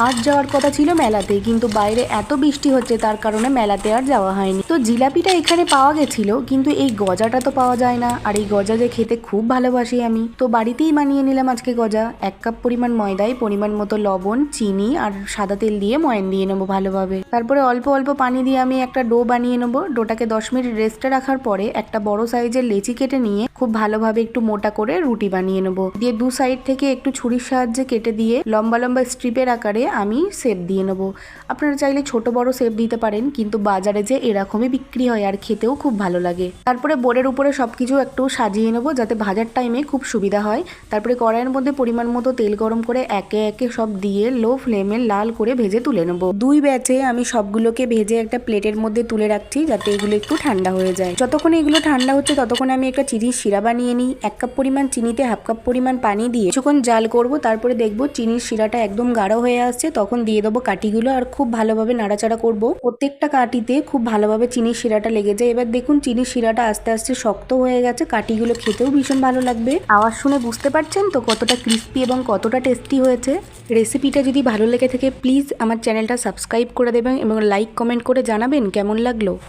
আজ যাওয়ার কথা ছিল মেলাতে, কিন্তু বাইরে এত বৃষ্টি হচ্ছে তার কারণে মেলাতে আর যাওয়া হয়নি। তো জিলাপিটা এখানে পাওয়া গেছিল, কিন্তু এই গজাটা তো পাওয়া যায় না। আর এই গজা যে খেতে খুব ভালোবাসি আমি, তো বাড়িতেই বানিয়ে নিলাম আজকে গজা। 1 কাপ পরিমাণ ময়দায় পরিমাণ মতো লবণ, চিনি আর সাদা তেল দিয়ে ময়ান দিয়ে নেবো ভালোভাবে। তারপরে অল্প অল্প পানি দিয়ে আমি একটা ডো বানিয়ে নেবো। ডোটাকে 10 মিনিট রেস্টে রাখার পরে একটা বড় সাইজের লেচি কেটে নিয়ে খুব ভালোভাবে একটু মোটা করে রুটি বানিয়ে নেবো। দিয়ে দু সাইড থেকে একটু ছুরির সাহায্যে কেটে দিয়ে লম্বা লম্বা স্ট্রিপের আকারে আমি শেপ দিয়ে নেবো। আপনারা চাইলে ছোট বড় শেপ দিতে পারেন, কিন্তু বাজারে যে এরকমই বিক্রি হয় আর খেতেও খুব ভালো লাগে। তারপরে বোর্ডের উপরে সবকিছু একটু সাজিয়ে নেবো যাতে ভাজার টাইমে খুব সুবিধা হয়। তারপরে কড়াইয়ের মধ্যে পরিমাণ মতো তেল গরম করে একে একে সব দিয়ে লো ফ্লেমে লাল করে ভেজে তুলে নেবো। 2 ব্যাচে আমি সবগুলোকে ভেজে একটা প্লেটের মধ্যে তুলে রাখছি যাতে এগুলো একটু ঠান্ডা হয়ে যায়। যতক্ষণ এগুলো ঠান্ডা হচ্ছে ততক্ষণ আমি একটা চিনির শিরা বানিয়ে নিই। 1 কাপ পরিমাণ চিনিতে 1/2 কাপ পরিমাণ পানি দিয়ে কিছুক্ষণ জাল করব। তারপরে দেখবো চিনির শিরাটা একদম গাঢ় হয়ে আসছে, তখন দিয়ে দেবো কাঠিগুলো আর খুব ভালোভাবে নাড়াচাড়া করব। প্রত্যেকটা কাঠিতে খুব ভালোভাবে চিনির শিরাটা লেগে যায়। এবার দেখুন চিনির শিরাটা আস্তে আস্তে শক্ত হয়ে গেছে, কাঠিগুলো খেতেও ভীষণ ভালো লাগবে। আওয়াজ শুনে বুঝতে পারছেন তো কতটা ক্রিস্পি এবং কতটা টেস্টি হয়েছে। রেসিপিটা যদি ভালো লেগে থাকে প্লিজ আমার চ্যানেলটা সাবস্ক্রাইব করে দেবেন এবং লাইক কমেন্ট করে জানাবেন কেমন লাগলো।